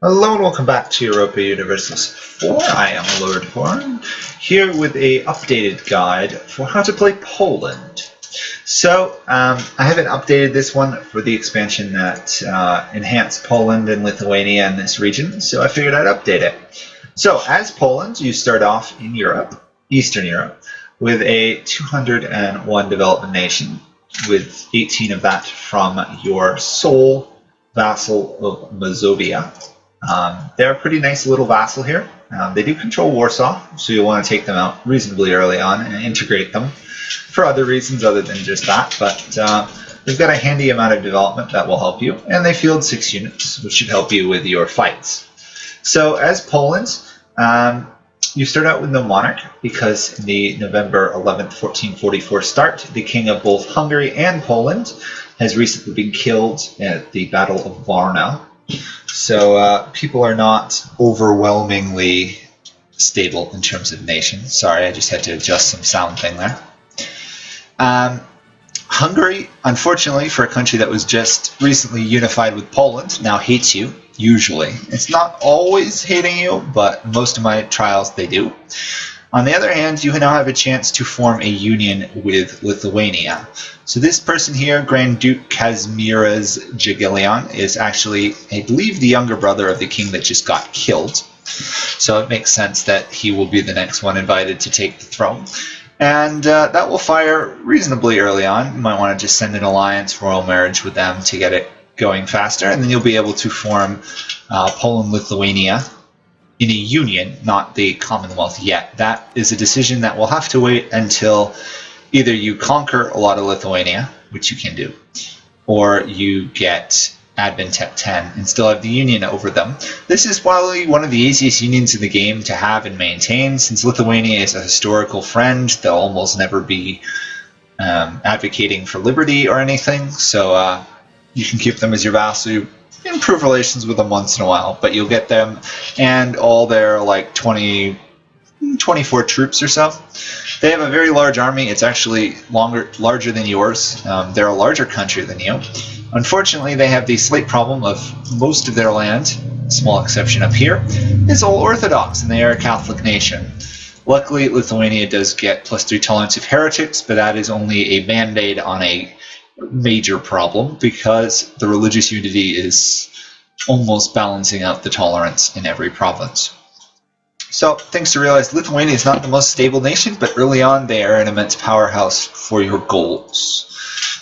Hello and welcome back to Europa Universalis 4. I am Lord Forwind, here with a updated guide for how to play Poland. So, I haven't updated this one for the expansion that enhanced Poland and Lithuania in this region, so I figured I'd update it. So, as Poland, you start off in Europe, Eastern Europe, with a 201 development nation, with 18 of that from your sole vassal of Mazovia. They're a pretty nice little vassal here. They do control Warsaw, so you'll want to take them out reasonably early on and integrate them for other reasons other than just that. But they've got a handy amount of development that will help you, and they field 6 units, which should help you with your fights. So as Poland, you start out with no monarch because in the November 11th, 1444 start, the king of both Hungary and Poland has recently been killed at the Battle of Varna. So people are not overwhelmingly stable in terms of nation. Sorry, I just had to adjust some sound thing there. Hungary, unfortunately, for a country that was just recently unified with Poland, now hates you, usually. It's not always hating you, but most of my trials they do. On the other hand, you now have a chance to form a union with Lithuania. So this person here, Grand Duke Kazimieras Jagiellon, is actually, I believe, the younger brother of the king that just got killed. So it makes sense that he will be the next one invited to take the throne. And that will fire reasonably early on. You might want to just send an alliance, royal marriage with them to get it going faster. And then you'll be able to form Poland-Lithuania in a union, not the Commonwealth yet. That is a decision that will have to wait until either you conquer a lot of Lithuania, which you can do, or you get Advent 10 and still have the union over them. This is probably one of the easiest unions in the game to have and maintain. Since Lithuania is a historical friend, they'll almost never be advocating for liberty or anything, so you can keep them as your vassal. You improve relations with them once in a while, but you'll get them and all their like 24 troops or so. They have a very large army. It's actually larger than yours. They're a larger country than you. Unfortunately, they have the slight problem of most of their land, small exception up here, is all Orthodox, and they are a Catholic nation. Luckily, Lithuania does get +3 tolerance of heretics, but that is only a band-aid on a major problem because the religious unity is almost balancing out the tolerance in every province. So, things to realize, Lithuania is not the most stable nation, but early on they are an immense powerhouse for your goals.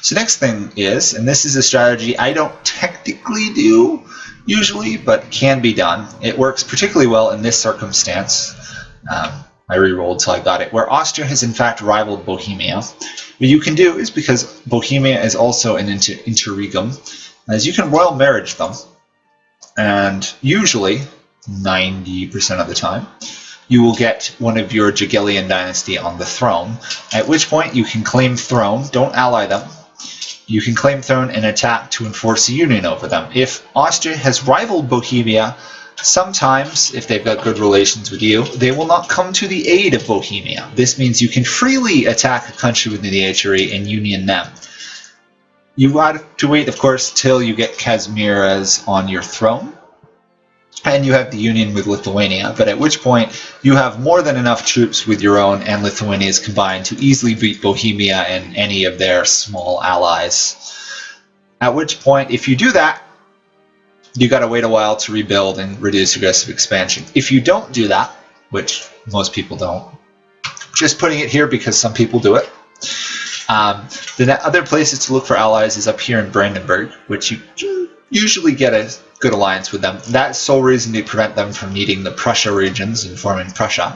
So next thing is, and this is a strategy I don't technically do usually, but can be done. It works particularly well in this circumstance. I re-rolled till I got it, where Austria has in fact rivaled Bohemia. What you can do is, because Bohemia is also an interregum, is you can royal marriage them, and usually 90% of the time, you will get one of your Jagiellon dynasty on the throne, at which point you can claim throne, don't ally them, you can claim throne and attack to enforce a union over them. If Austria has rivaled Bohemia, sometimes, if they've got good relations with you, they will not come to the aid of Bohemia. This means you can freely attack a country within the HRE and union them. You have to wait, of course, till you get Kazimieras on your throne, and you have the union with Lithuania, but at which point you have more than enough troops with your own and Lithuania's combined to easily beat Bohemia and any of their small allies. At which point, if you do that, you got to wait a while to rebuild and reduce aggressive expansion. If you don't do that, which most people don't, just putting it here because some people do it. The other places to look for allies is up here in Brandenburg, which you usually get a good alliance with them. That's sole reason to prevent them from needing the Prussia regions and forming Prussia.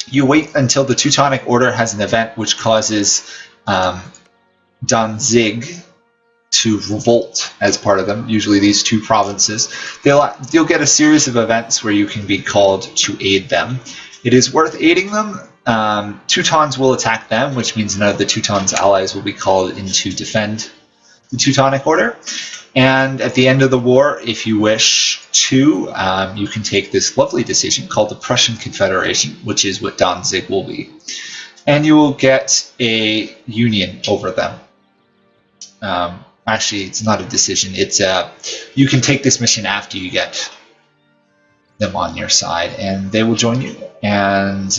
You wait until the Teutonic Order has an event which causes Danzig to revolt as part of them, usually these 2 provinces. You'll get a series of events where you can be called to aid them. It is worth aiding them. Teutons will attack them, which means none of the Teutons' allies will be called in to defend the Teutonic Order. And at the end of the war, if you wish to, you can take this lovely decision called the Prussian Confederation, which is what Danzig will be. And you will get a union over them. actually, it's not a decision. It's you can take this mission after you get them on your side, and they will join you. And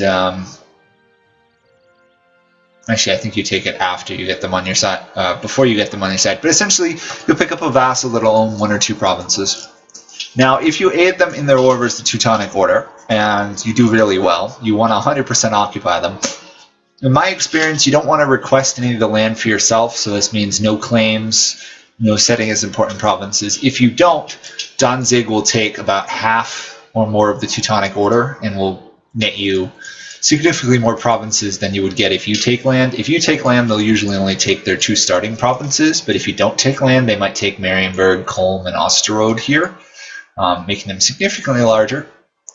actually, I think you take it after you get them on your side, before you get them on your side. But essentially, you'll pick up a vassal that'll own 1 or 2 provinces. Now, if you aid them in their order as the Teutonic Order, and you do really well, you want to 100% occupy them. In my experience, you don't want to request any of the land for yourself, so this means no claims, no setting as important provinces. If you don't, Danzig will take about half or more of the Teutonic Order and will net you significantly more provinces than you would get if you take land. If you take land, they'll usually only take their 2 starting provinces, but if you don't take land, they might take Marienburg, Kulm, and Osterode here, making them significantly larger.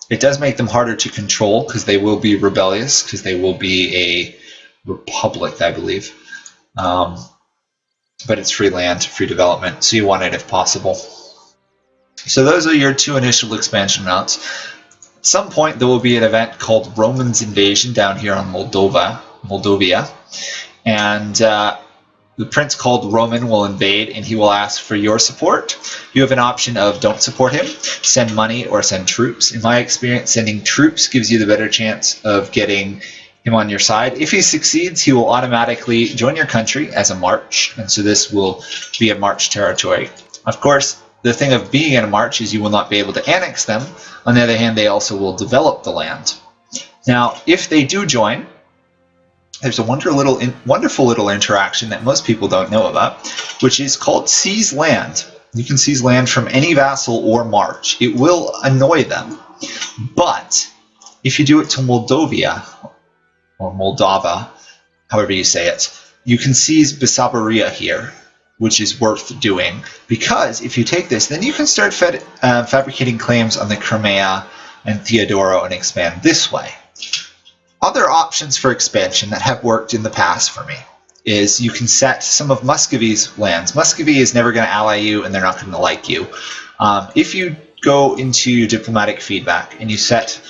It does make them harder to control because they will be rebellious, because they will be a republic, I believe. But it's free land, free development, so you want it if possible. So those are your 2 initial expansion routes. At some point, there will be an event called Romans Invasion down here on Moldavia, and the prince called Roman will invade, and he will ask for your support. You have an option of don't support him, send money, or send troops. In my experience, sending troops gives you the better chance of getting him on your side. If he succeeds, he will automatically join your country as a march, and so this will be a march territory. Of course, the thing of being in a march is you will not be able to annex them. On the other hand, they also will develop the land. Now, if they do join, there's a wonderful little interaction that most people don't know about, which is called seize land. You can seize land from any vassal or march. It will annoy them, but if you do it to Moldavia, or Moldava, however you say it, you can seize Besabaria here, which is worth doing, because if you take this, then you can start fabricating claims on the Crimea and Theodoro and expand this way. Other options for expansion that have worked in the past for me is you can set some of Muscovy's lands. Muscovy is never going to ally you, and they're not going to like you. If you go into your diplomatic feedback and you set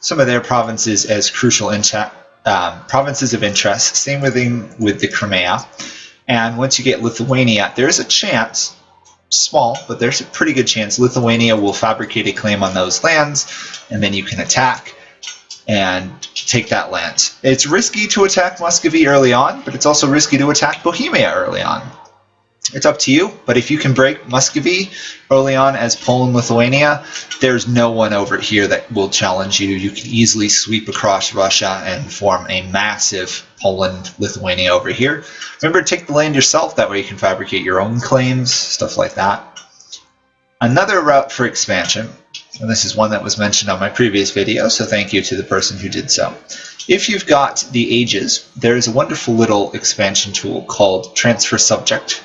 some of their provinces as crucial provinces of interest, same with the Crimea, and once you get Lithuania, there's a chance, small, but there's a pretty good chance Lithuania will fabricate a claim on those lands, and then you can attack and take that land. It's risky to attack Muscovy early on, but it's also risky to attack Bohemia early on. It's up to you, but if you can break Muscovy early on as Poland, Lithuania, there's no one over here that will challenge you. You can easily sweep across Russia and form a massive Poland, Lithuania over here. Remember, take the land yourself, that way you can fabricate your own claims, stuff like that. Another route for expansion, and this is one that was mentioned on my previous video, so thank you to the person who did so. If you've got the ages, there is a wonderful little expansion tool called Transfer Subject.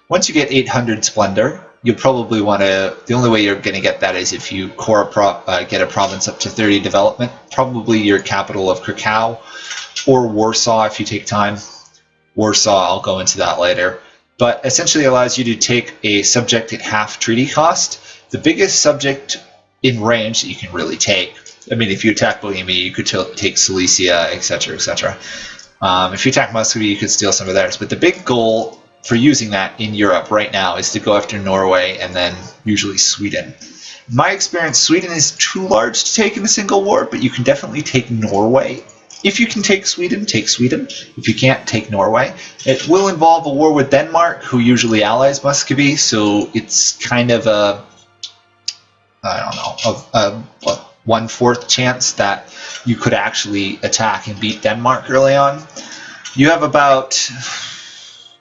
Once you get 800 Splendor, you'll probably want to, the only way you're going to get that is if you get a province up to 30 development, probably your capital of Krakow, or Warsaw if you take time. Warsaw, I'll go into that later. But essentially allows you to take a subject at half treaty cost. The biggest subject in range that you can really take, I mean, if you attack Bohemia, you could take Silesia, etc., etc. If you attack Muscovy, you could steal some of theirs. But the big goal for using that in Europe right now is to go after Norway and then usually Sweden. In my experience, Sweden is too large to take in a single war, but you can definitely take Norway. If you can take Sweden, take Sweden. If you can't, take Norway. It will involve a war with Denmark, who usually allies Muscovy, so it's kind of a, I don't know, a 1/4 chance that you could actually attack and beat Denmark early on. You have about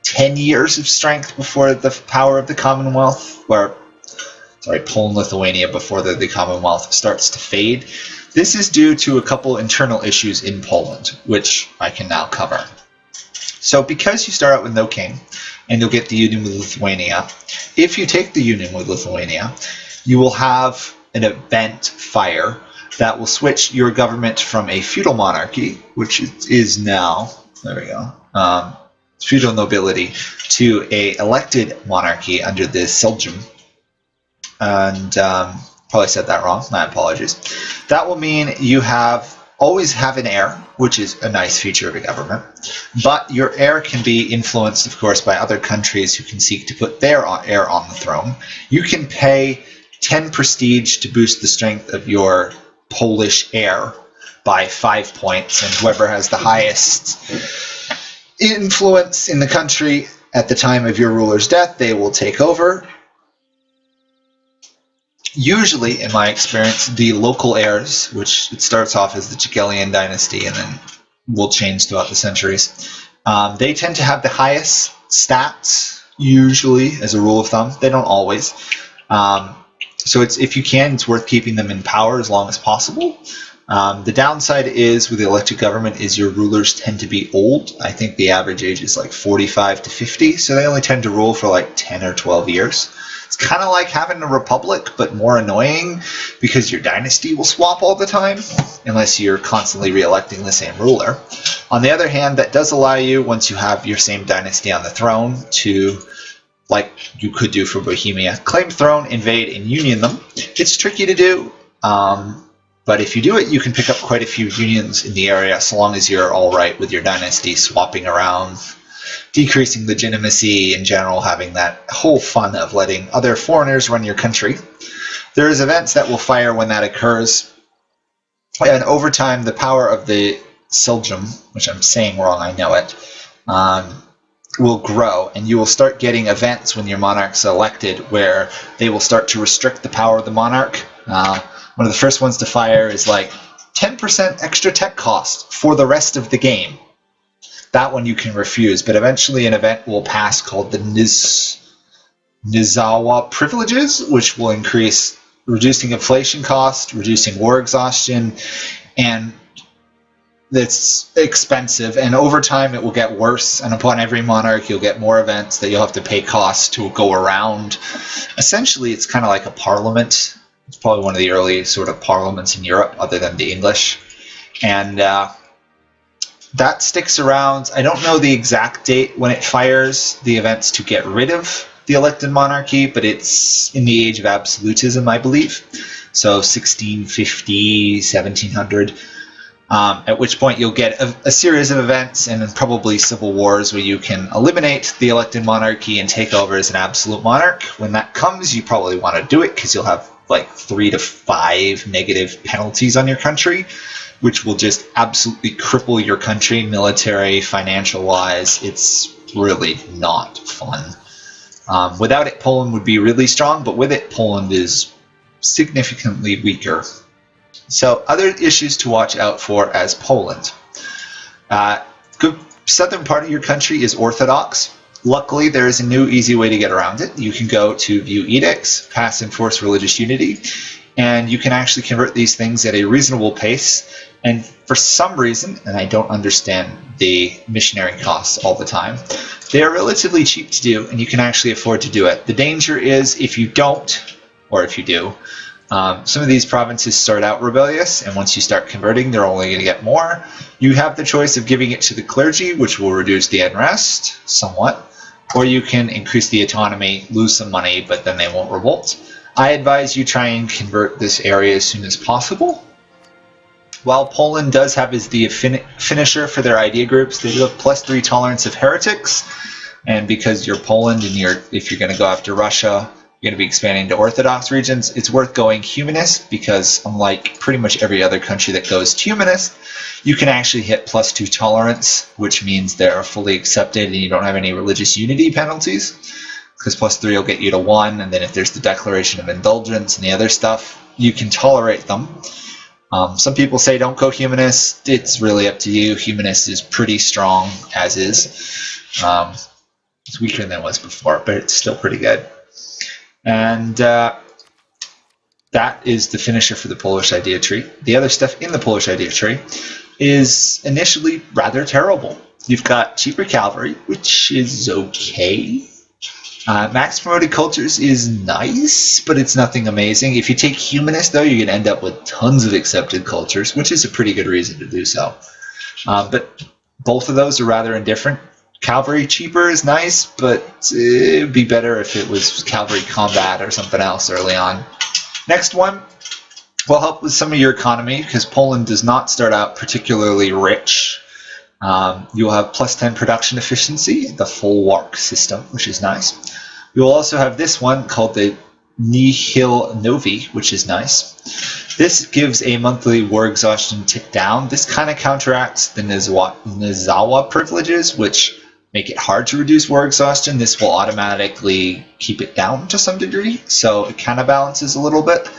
10 years of strength before the power of the Commonwealth, Poland, Lithuania, before the Commonwealth starts to fade. This is due to a couple internal issues in Poland, which I can now cover. So because you start out with no king, and you'll get the union with Lithuania, if you take the union with Lithuania, you will have an event fire that will switch your government from a feudal monarchy, which is now, there we go, feudal nobility, to a elected monarchy under the Seljuk. And probably said that wrong, my apologies. That will mean you always have an heir, which is a nice feature of a government. But your heir can be influenced, of course, by other countries who can seek to put their heir on the throne. You can pay 10 prestige to boost the strength of your Polish heir by 5 points, and whoever has the highest influence in the country at the time of your ruler's death, they will take over. Usually, in my experience, the local heirs, which it starts off as the Jagiellonian dynasty and then will change throughout the centuries, they tend to have the highest stats, usually, as a rule of thumb. They don't always. So if you can, it's worth keeping them in power as long as possible. The downside is with the elected government is your rulers tend to be old. I think the average age is like 45 to 50, so they only tend to rule for like 10 or 12 years. It's kind of like having a republic, but more annoying because your dynasty will swap all the time unless you're constantly re-electing the same ruler. On the other hand, that does allow you, once you have your same dynasty on the throne, to, like you could do for Bohemia, claim throne, invade, and union them. It's tricky to do, but if you do it, you can pick up quite a few unions in the area so long as you're all right with your dynasty swapping around, decreasing legitimacy in general, having that whole fun of letting other foreigners run your country. There's events that will fire when that occurs, and over time the power of the Seljum, which I'm saying wrong, I know it, will grow, and you will start getting events when your monarch's elected where they will start to restrict the power of the monarch. One of the first ones to fire is like 10% extra tech cost for the rest of the game. That one you can refuse, but eventually an event will pass called the Nieszawa privileges, which will increase reducing inflation cost, reducing war exhaustion, and it's expensive, and over time it will get worse, and upon every monarch you'll get more events that you'll have to pay costs to go around. Essentially, it's kind of like a parliament. It's probably one of the early sort of parliaments in Europe, other than the English. And that sticks around. I don't know the exact date when it fires the events to get rid of the elected monarchy, but it's in the age of absolutism, I believe. So 1650, 1700. At which point you'll get a series of events and then probably civil wars where you can eliminate the elected monarchy and take over as an absolute monarch. When that comes, you probably want to do it because you'll have like 3 to 5 negative penalties on your country, which will just absolutely cripple your country military, financial-wise. It's really not fun. Without it, Poland would be really strong, but with it, Poland is significantly weaker. So other issues to watch out for as Poland. Good southern part of your country is Orthodox. Luckily, there is a new easy way to get around it. You can go to View Edicts, Pass Enforce Religious Unity, and you can actually convert these things at a reasonable pace. And for some reason, and I don't understand the missionary costs all the time, they are relatively cheap to do, and you can actually afford to do it. The danger is if you don't, or if you do, some of these provinces start out rebellious, and once you start converting, they're only going to get more. You have the choice of giving it to the clergy, which will reduce the unrest somewhat, or you can increase the autonomy, lose some money, but then they won't revolt. I advise you try and convert this area as soon as possible. While Poland does have as the finisher for their idea groups, they do have +3 tolerance of heretics, and because you're Poland and if you're going to go after Russia, you're going to be expanding to Orthodox regions, it's worth going humanist because unlike pretty much every other country that goes humanist, you can actually hit +2 tolerance, which means they're fully accepted and you don't have any religious unity penalties, because +3 will get you to 1, and then if there's the Declaration of Indulgence and the other stuff, you can tolerate them. Some people say don't go humanist. It's really up to you. Humanist is pretty strong, as is. It's weaker than it was before, but it's still pretty good. And that is the finisher for the Polish idea tree. The other stuff in the Polish idea tree is initially rather terrible. You've got cheaper cavalry, which is okay. Max promoted cultures is nice, but it's nothing amazing. If you take humanist, though, you're going to end up with tons of accepted cultures, which is a pretty good reason to do so. But both of those are rather indifferent. Cavalry cheaper is nice, but it would be better if it was cavalry combat or something else early on. Next one, will help with some of your economy because Poland does not start out particularly rich. You'll have plus 10 production efficiency, the full wark system, which is nice. You'll also have this one called the Nihil Novi, which is nice. This gives a monthly war exhaustion tick down. This kind of counteracts the Nieszawa privileges, which make it hard to reduce war exhaustion. This will automatically keep it down to some degree, so it kind of balances a little bit.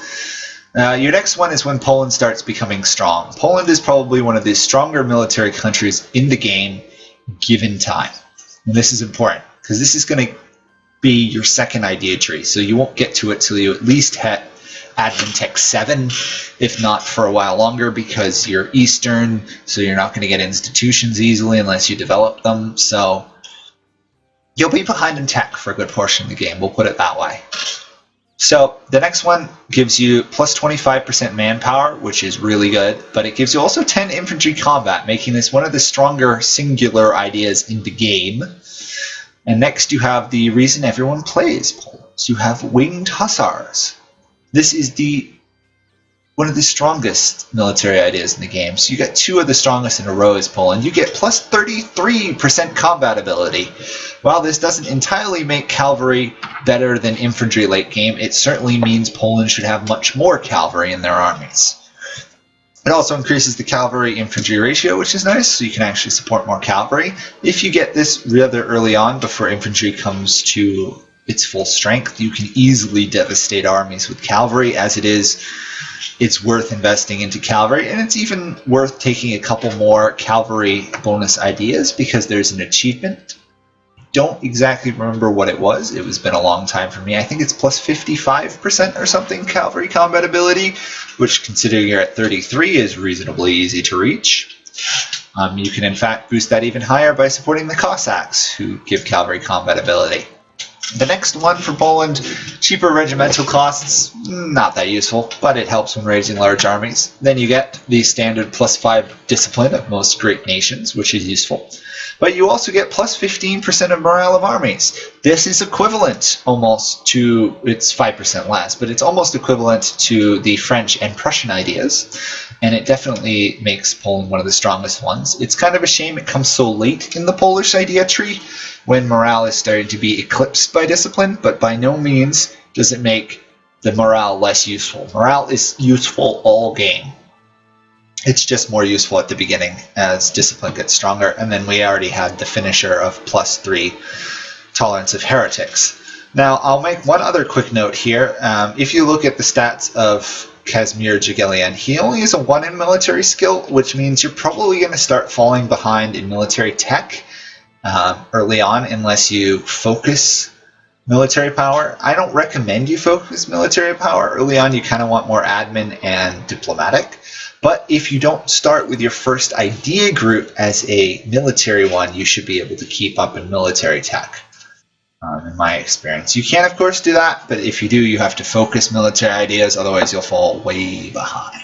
Your next one is when Poland starts becoming strong. Poland is probably one of the stronger military countries in the game, given time. And this is important, because this is going to be your second idea tree, so you won't get to it till you at least hit Admin Tech 7, if not for a while longer, because you're Eastern, so you're not going to get institutions easily unless you develop them. So you'll be behind in tech for a good portion of the game, we'll put it that way. So the next one gives you plus 25% manpower, which is really good, but it gives you also 10 infantry combat, making this one of the stronger singular ideas in the game. And next you have the reason everyone plays Poland. You have winged hussars. This is one of the strongest military ideas in the game. So you get two of the strongest in a row as Poland. You get plus 33% combat ability. While this doesn't entirely make cavalry better than infantry late game, it certainly means Poland should have much more cavalry in their armies. It also increases the cavalry-infantry ratio, which is nice, so you can actually support more cavalry. If you get this rather early on, before infantry comes to its full strength, you can easily devastate armies with cavalry. As it is, it's worth investing into cavalry, and it's even worth taking a couple more cavalry bonus ideas because there's an achievement. Don't exactly remember what it was. It was been a long time for me. I think it's plus 55% or something cavalry combat ability, which, considering you're at 33, is reasonably easy to reach. You can in fact boost that even higher by supporting the Cossacks, who give cavalry combat ability. The next one for Poland, cheaper regimental costs, not that useful, but it helps when raising large armies. Then you get the standard plus 5 discipline of most great nations, which is useful. But you also get plus 15% of morale of armies. This is equivalent almost to, it's 5% less, but it's almost equivalent to the French and Prussian ideas. And it definitely makes Poland one of the strongest ones. It's kind of a shame it comes so late in the Polish idea tree, when morale is starting to be eclipsed by discipline, but by no means does it make the morale less useful. Morale is useful all game. It's just more useful at the beginning as discipline gets stronger, and then we already had the finisher of plus 3 tolerance of heretics. Now, I'll make one other quick note here. If you look at the stats of Kazimir Jagiellon, he only has a 1 in military skill, which means you're probably going to start falling behind in military tech early on unless you focus military power. I don't recommend you focus military power. Early on, you kind of want more admin and diplomatic. But if you don't start with your first idea group as a military one, you should be able to keep up in military tech, in my experience. You can, of course, do that, but if you do, you have to focus military ideas, otherwise you'll fall way behind.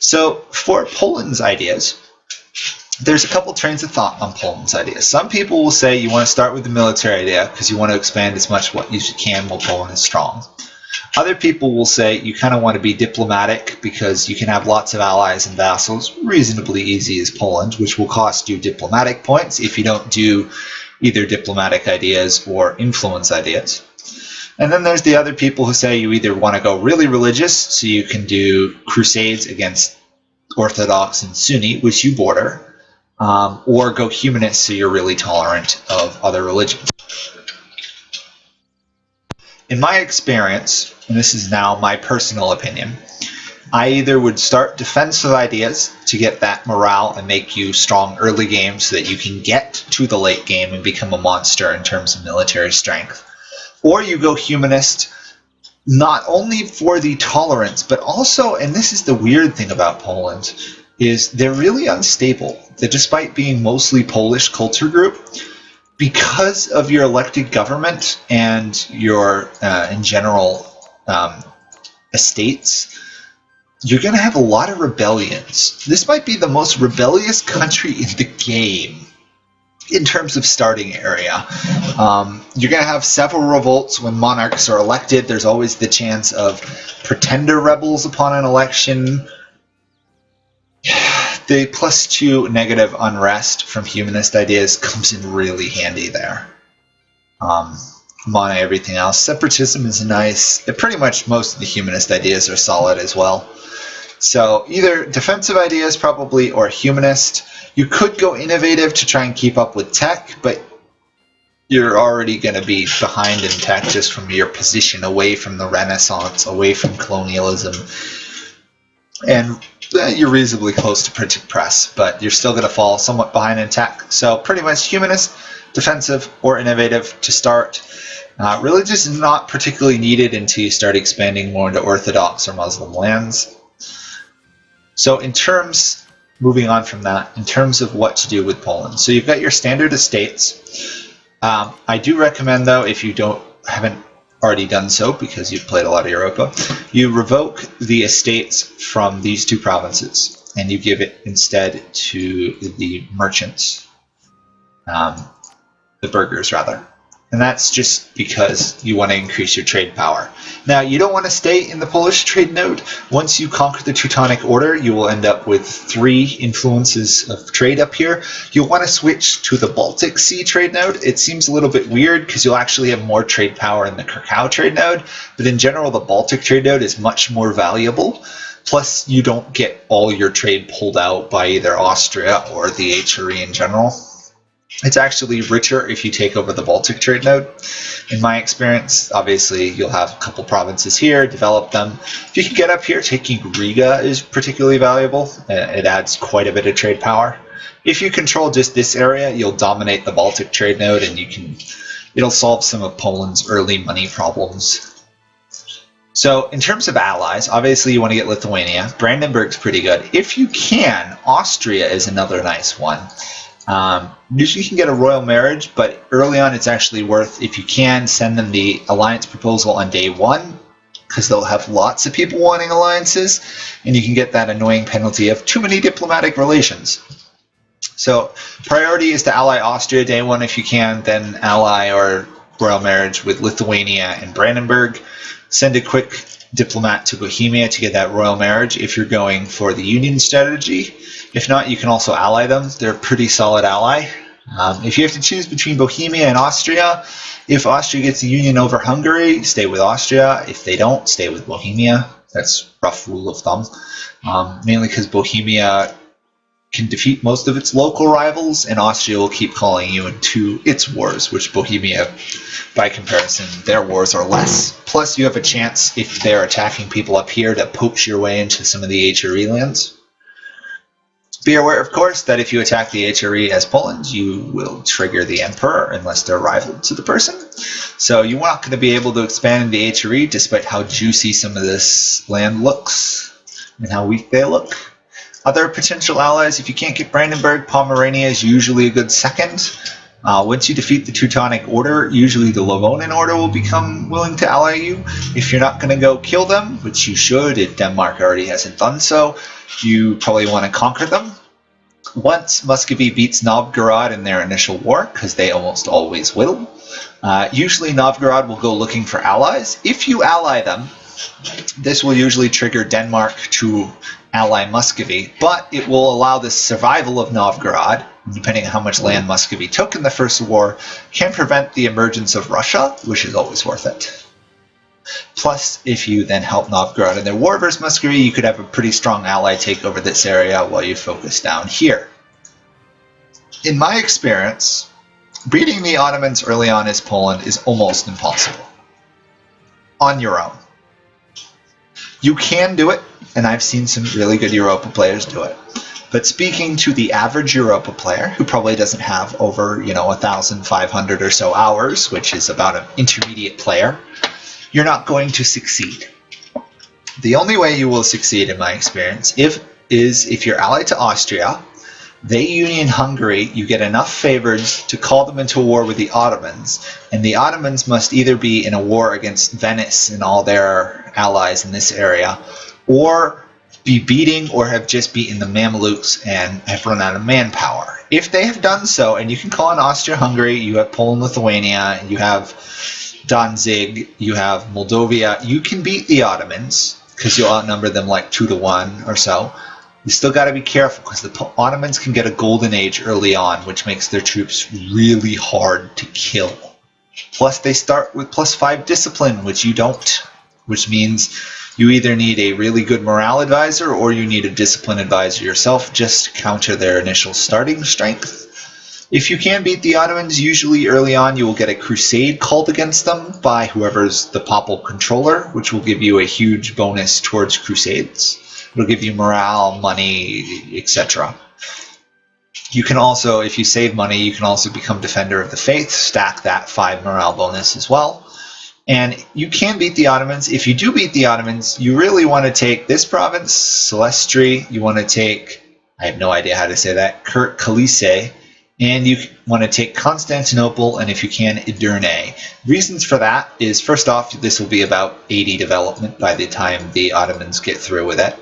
So for Poland's ideas, there's a couple trains of thought on Poland's ideas. Some people will say you want to start with the military idea because you want to expand as much what you can while Poland is strong. Other people will say you kind of want to be diplomatic because you can have lots of allies and vassals, reasonably easy as Poland, which will cost you diplomatic points if you don't do either diplomatic ideas or influence ideas. And then there's the other people who say you either want to go really religious, so you can do crusades against Orthodox and Sunni, which you border, or go humanist, so you're really tolerant of other religions. In my experience, and this is now my personal opinion, I either would start defensive ideas to get that morale and make you strong early game so that you can get to the late game and become a monster in terms of military strength. Or you go humanist, not only for the tolerance, but also, and this is the weird thing about Poland, is they're really unstable. That despite being mostly Polish culture group, because of your elected government and your, in general, estates, you're going to have a lot of rebellions. This might be the most rebellious country in the game. in terms of starting area. You're going to have several revolts when monarchs are elected. There's always the chance of pretender rebels upon an election. The +2 negative unrest from humanist ideas comes in really handy there. Mana everything else. Separatism is nice. Pretty much most of the humanist ideas are solid as well. So either defensive ideas probably or humanist. You could go innovative to try and keep up with tech, but you're already going to be behind in tech just from your position away from the Renaissance, away from colonialism. And you're reasonably close to printed press, but you're still going to fall somewhat behind in tech. So pretty much humanist, defensive, or innovative to start. Religious is not particularly needed until you start expanding more into Orthodox or Muslim lands. So moving on from that, in terms of what to do with Poland. So you've got your standard estates. I do recommend, though, if you haven't already done so because you've played a lot of Europa, you revoke the estates from these two provinces and you give it instead to the merchants, the burghers rather. And that's just because you want to increase your trade power. Now, you don't want to stay in the Polish trade node. Once you conquer the Teutonic Order, you will end up with 3 influences of trade up here. You'll want to switch to the Baltic Sea trade node. It seems a little bit weird because you'll actually have more trade power in the Krakow trade node. But in general, the Baltic trade node is much more valuable. Plus, you don't get all your trade pulled out by either Austria or the HRE in general. It's actually richer if you take over the Baltic trade node. In my experience, obviously, you'll have a couple provinces here, develop them. If you can get up here, taking Riga is particularly valuable. It adds quite a bit of trade power. If you control just this area, you'll dominate the Baltic trade node, and it'll solve some of Poland's early money problems. So in terms of allies, obviously you want to get Lithuania. Brandenburg's pretty good. If you can, Austria is another nice one. Usually you can get a royal marriage, but early on it's actually worth, if you can, send them the alliance proposal on day 1, because they'll have lots of people wanting alliances, and you can get that annoying penalty of too many diplomatic relations. So priority is to ally Austria day 1 if you can, then ally or royal marriage with Lithuania and Brandenburg. Send a quick diplomat to Bohemia to get that royal marriage if you're going for the union strategy. If not, you can also ally them. They're a pretty solid ally. If you have to choose between Bohemia and Austria, if Austria gets a union over Hungary, stay with Austria. If they don't, stay with Bohemia. That's a rough rule of thumb. Mainly because Bohemia can defeat most of its local rivals, and Austria will keep calling you into its wars, which Bohemia, by comparison, their wars are less. Plus, you have a chance, if they're attacking people up here, to poach your way into some of the HRE lands. Be aware, of course, that if you attack the HRE as Poland, you will trigger the Emperor unless they're rival to the person. So you're not going to be able to expand into the HRE despite how juicy some of this land looks and how weak they look. Other potential allies, if you can't get Brandenburg, Pomerania is usually a good second. Once you defeat the Teutonic Order, usually the Livonian Order will become willing to ally you. If you're not going to go kill them, which you should if Denmark already hasn't done so, you probably want to conquer them. Once Muscovy beats Novgorod in their initial war, because they almost always will, usually Novgorod will go looking for allies. If you ally them, this will usually trigger Denmark to ally Muscovy, but it will allow the survival of Novgorod, depending on how much land Muscovy took in the First War, can prevent the emergence of Russia, which is always worth it. Plus, if you then help Novgorod in their war versus Muscovy, you could have a pretty strong ally take over this area while you focus down here. In my experience, beating the Ottomans early on as Poland is almost impossible. On your own. You can do it, and I've seen some really good Europa players do it. But speaking to the average Europa player, who probably doesn't have over 1,500 or so hours, which is about an intermediate player, you're not going to succeed. The only way you will succeed, in my experience, is if you're allied to Austria, they union Hungary, you get enough favors to call them into a war with the Ottomans, and the Ottomans must either be in a war against Venice and all their allies in this area, or be beating or have just beaten the Mamelukes and have run out of manpower. If they have done so, and you can call in Austria-Hungary, you have Poland, Lithuania, you have Danzig, you have Moldavia, you can beat the Ottomans because you'll outnumber them like 2-1 or so. You still got to be careful because the Ottomans can get a golden age early on, which makes their troops really hard to kill. Plus, they start with +5 discipline, which you don't, which means you either need a really good morale advisor or you need a discipline advisor yourself just to counter their initial starting strength. If you can beat the Ottomans, usually early on you will get a crusade called against them by whoever's the papal controller, which will give you a huge bonus towards crusades. It'll give you morale, money, etc. You can also, if you save money, you can also become Defender of the Faith, stack that 5 morale bonus as well. And you can beat the Ottomans. If you do beat the Ottomans, you really want to take this province, Silestri. You want to take, I have no idea how to say that, Kalise. And you want to take Constantinople, and if you can, Edirne. Reasons for that is, first off, this will be about 80 development by the time the Ottomans get through with it.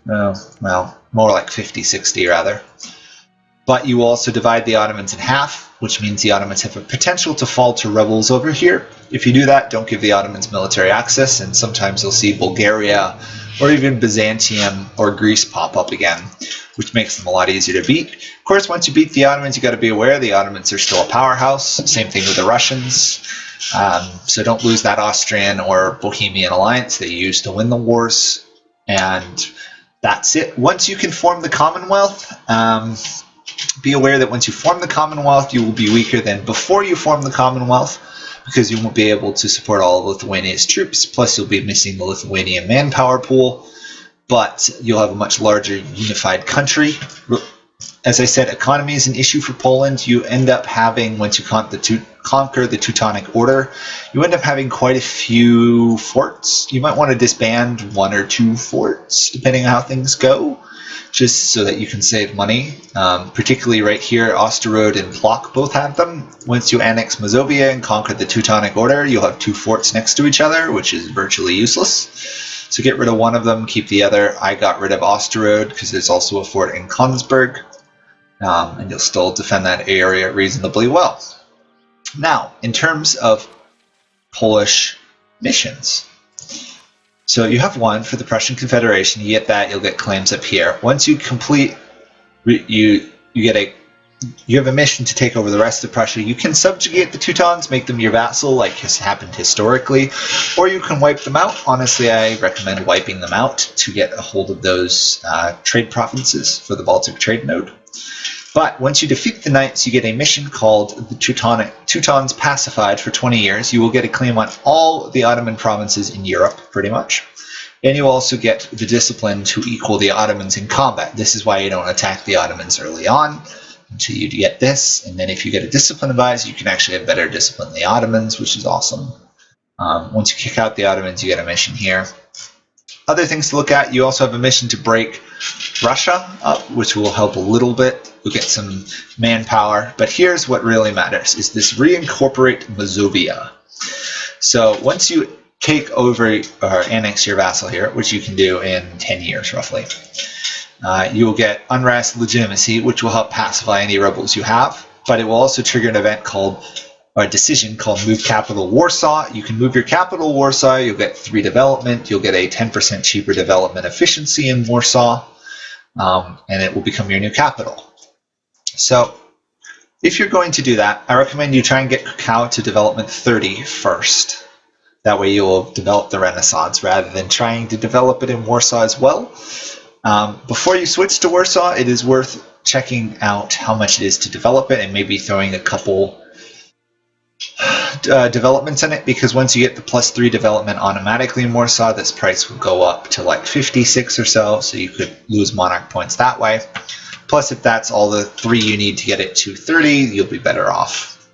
Well, more like 50, 60 rather. But you also divide the Ottomans in half, which means the Ottomans have a potential to fall to rebels over here. If you do that, don't give the Ottomans military access, and sometimes you'll see Bulgaria or even Byzantium or Greece pop up again, which makes them a lot easier to beat. Of course, once you beat the Ottomans, you got to be aware the Ottomans are still a powerhouse. Same thing with the Russians. So don't lose that Austrian or Bohemian alliance that you used to win the wars. And that's it. Once you can form the Commonwealth, be aware that once you form the Commonwealth, you will be weaker than before you form the Commonwealth, because you won't be able to support all of Lithuania's troops, plus you'll be missing the Lithuanian manpower pool, but you'll have a much larger unified country. As I said, economy is an issue for Poland. You end up having, once you conquer the Teutonic Order, you end up having quite a few forts. You might want to disband 1 or 2 forts, depending on how things go, just so that you can save money. Particularly right here, Osterode and Plock both have them. Once you annex Mazovia and conquer the Teutonic Order, you'll have 2 forts next to each other, which is virtually useless. So get rid of one of them, keep the other. I got rid of Osterode because there's also a fort in Konsberg, and you'll still defend that area reasonably well. Now, in terms of Polish missions, so you have one for the Prussian Confederation. You get that, you'll get claims up here. Once you complete, you have a mission to take over the rest of Prussia. You can subjugate the Teutons, make them your vassal, like has happened historically, or you can wipe them out. Honestly, I recommend wiping them out to get a hold of those trade provinces for the Baltic trade node. But once you defeat the Knights, you get a mission called the Teutons Pacified for 20 years. You will get a claim on all the Ottoman provinces in Europe, pretty much. And you also get the discipline to equal the Ottomans in combat. This is why you don't attack the Ottomans early on, until you get this. And then if you get a discipline advisor, you can actually have better discipline than the Ottomans, which is awesome. Once you kick out the Ottomans, you get a mission here. Other things to look at, you also have a mission to break Russia up, which will help a little bit. You'll get some manpower. But here's what really matters, is this reincorporate Mazovia. So once you take over or annex your vassal here, which you can do in 10 years roughly, you will get unrest legitimacy, which will help pacify any rebels you have. But it will also trigger an event called, or a decision called Move Capital Warsaw. You can move your capital Warsaw, you'll get 3 development, you'll get a 10% cheaper development efficiency in Warsaw, and it will become your new capital. So if you're going to do that, I recommend you try and get Krakow to development 30 first. That way you will develop the Renaissance rather than trying to develop it in Warsaw as well. Before you switch to Warsaw, it is worth checking out how much it is to develop it and maybe throwing a couple developments in it, because once you get the +3 development automatically in Warsaw, this price will go up to like 56 or so you could lose monarch points that way. Plus, if that's all the 3 you need to get it to 30, you'll be better off.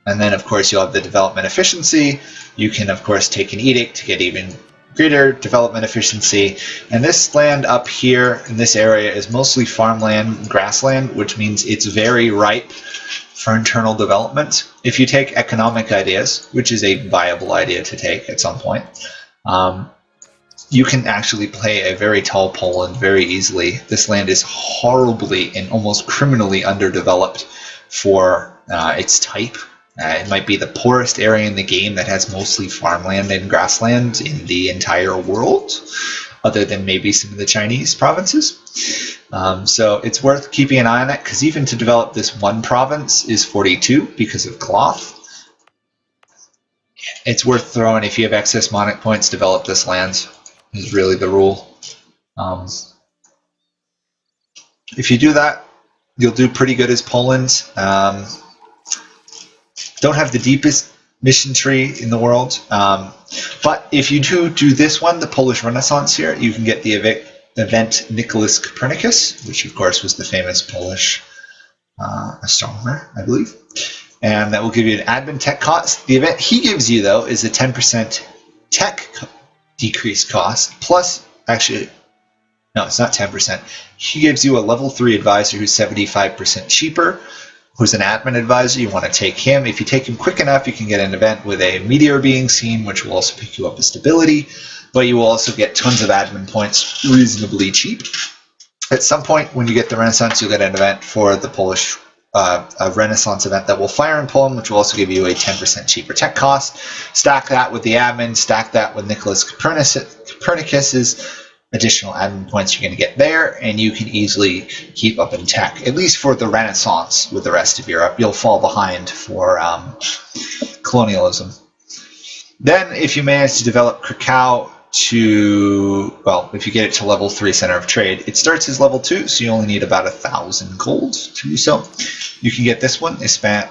And then, of course, you'll have the development efficiency. You can, of course, take an edict to get even greater development efficiency. And this land up here in this area is mostly farmland, grassland, which means it's very ripe for internal development. If you take economic ideas, which is a viable idea to take at some point, you can actually play a very tall Poland very easily. This land is horribly and almost criminally underdeveloped for its type. It might be the poorest area in the game that has mostly farmland and grassland in the entire world, other than maybe some of the Chinese provinces. So it's worth keeping an eye on it, because even to develop this one province is 42 because of cloth. It's worth throwing, if you have excess monarch points, develop this land, is really the rule. If you do that, you'll do pretty good as Poland. Don't have the deepest mission tree in the world, but if you do this one, the Polish Renaissance here, you can get the event Nicholas Copernicus, which of course was the famous Polish astronomer, I believe, and that will give you an admin tech cost. The event he gives you, though, is a 10% tech decrease cost, plus, actually, no, it's not 10%. He gives you a level 3 advisor who's 75% cheaper, who's an admin advisor. You want to take him. If you take him quick enough, you can get an event with a meteor being seen, which will also pick you up a stability, but you will also get tons of admin points reasonably cheap. At some point, when you get the Renaissance, you'll get an event for the Polish a Renaissance event that will fire in Poland, which will also give you a 10% cheaper tech cost. Stack that with the admin, stack that with Nicholas Copernicus's additional admin points you're going to get there, and you can easily keep up in tech, at least for the Renaissance with the rest of Europe. You'll fall behind for colonialism. Then, if you manage to develop Krakow to, well, if you get it to level 3 center of trade, it starts as level 2, so you only need about 1,000 gold to do so. You can get this one, expand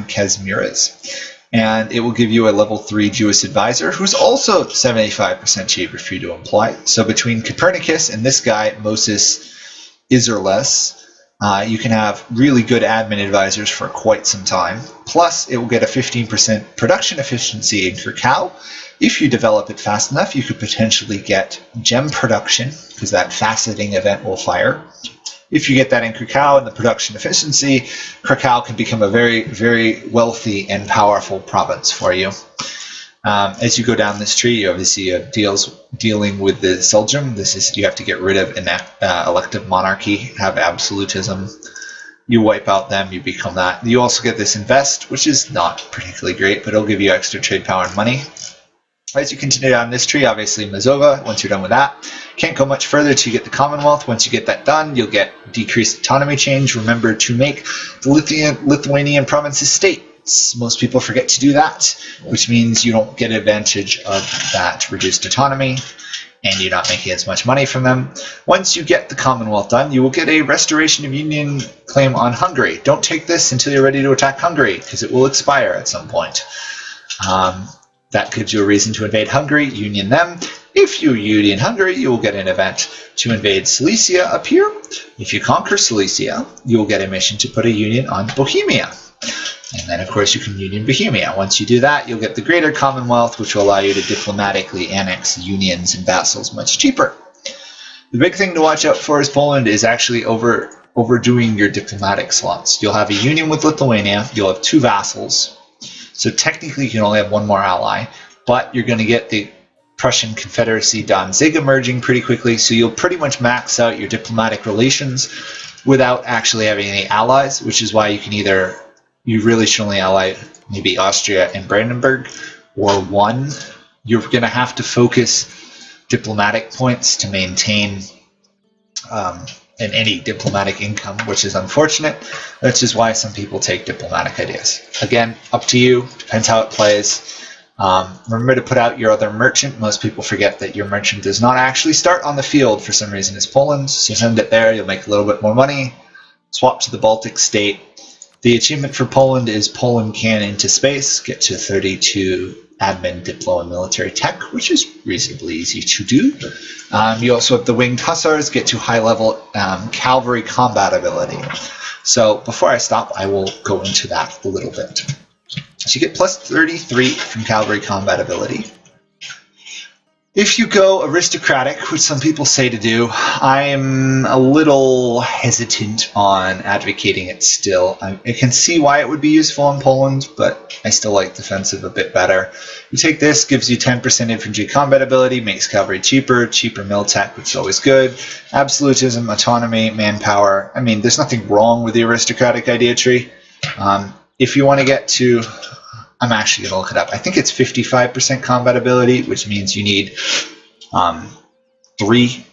Kazimierz, and it will give you a level 3 Jewish advisor, who's also 75% cheaper for you to employ. So between Copernicus and this guy, Moses Isserles, you can have really good admin advisors for quite some time. Plus, it will get a 15% production efficiency in Krakow. If you develop it fast enough, you could potentially get gem production, because that faceting event will fire. If you get that in Krakow and the production efficiency, Krakow can become a very, very wealthy and powerful province for you. As you go down this tree, you obviously have dealing with the Seljuk. This is, you have to get rid of elective monarchy, have absolutism. You wipe out them, you become that. You also get this invest, which is not particularly great, but it'll give you extra trade power and money. As you continue down this tree, obviously Mazova, once you're done with that. Can't go much further till you get the Commonwealth. Once you get that done, you'll get decreased autonomy change. Remember to make the Lithuanian provinces states. Most people forget to do that, which means you don't get advantage of that reduced autonomy, and you're not making as much money from them. Once you get the Commonwealth done, you will get a Restoration of Union claim on Hungary. Don't take this until you're ready to attack Hungary, because it will expire at some point. That gives you a reason to invade Hungary, union them. If you union Hungary, you will get an event to invade Silesia up here. If you conquer Silesia, you will get a mission to put a union on Bohemia. And then, of course, you can union Bohemia. Once you do that, you'll get the Greater Commonwealth, which will allow you to diplomatically annex unions and vassals much cheaper. The big thing to watch out for as Poland is actually overdoing your diplomatic slots. You'll have a union with Lithuania. You'll have 2 vassals. So technically, you can only have 1 more ally, but you're going to get the Prussian Confederacy Danzig emerging pretty quickly, so you'll pretty much max out your diplomatic relations without actually having any allies, which is why you really should only ally maybe Austria and Brandenburg, or 1. You're going to have to focus diplomatic points to maintain any diplomatic income, which is unfortunate, which is why some people take diplomatic ideas. Again, up to you, depends how it plays. Remember to put out your other merchant. Most people forget that your merchant does not actually start on the field for some reason. It's Poland, so send it there, you'll make a little bit more money. Swap to the Baltic state. The achievement for Poland is Poland can into space, get to 32 admin, diplo, and military tech, which is reasonably easy to do. You also have the Winged Hussars, get to high-level cavalry combat ability. So before I stop, I will go into that a little bit. So you get plus 33 from cavalry combat ability. If you go aristocratic, which some people say to do, I'm a little hesitant on advocating it still. I can see why it would be useful in Poland, but I still like defensive a bit better. You take this, gives you 10% infantry combat ability, makes cavalry cheaper, cheaper mil tech, which is always good. Absolutism, autonomy, manpower. I mean, there's nothing wrong with the aristocratic idea tree. If you want to get to... I'm actually going to look it up. I think it's 55% combat ability, which means you need 3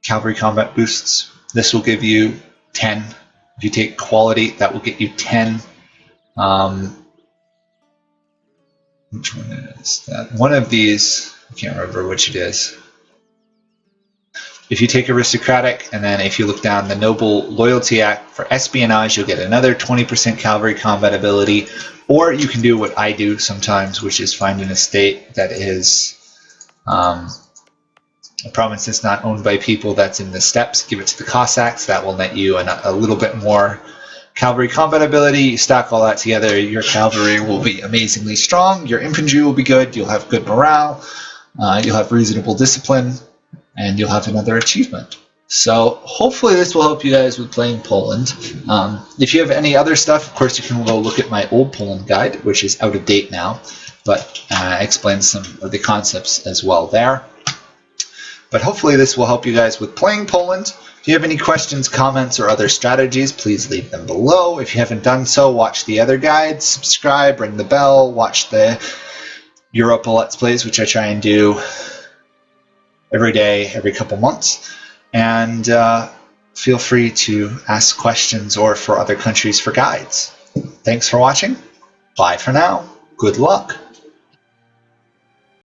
cavalry combat boosts. This will give you 10. If you take quality, that will get you 10. Which one is that? One of these, I can't remember which it is. If you take aristocratic, and then if you look down the Noble Loyalty Act for espionage, you'll get another 20% cavalry combat ability. Or you can do what I do sometimes, which is find an estate that is a province that's not owned by people that's in the steppes, give it to the Cossacks. That will net you a little bit more cavalry combat ability. You stack all that together, your cavalry will be amazingly strong, your infantry will be good, you'll have good morale, you'll have reasonable discipline, and you'll have another achievement. So hopefully this will help you guys with playing Poland. If you have any other stuff, of course you can go look at my old Poland guide, which is out of date now, but explains some of the concepts as well there. But hopefully this will help you guys with playing Poland. If you have any questions, comments, or other strategies, please leave them below. If you haven't done so, watch the other guides, subscribe, ring the bell, watch the Europa Let's Plays, which I try and do every day, every couple months. And feel free to ask questions or for other countries for guides. Thanks for watching. Bye for now. Good luck.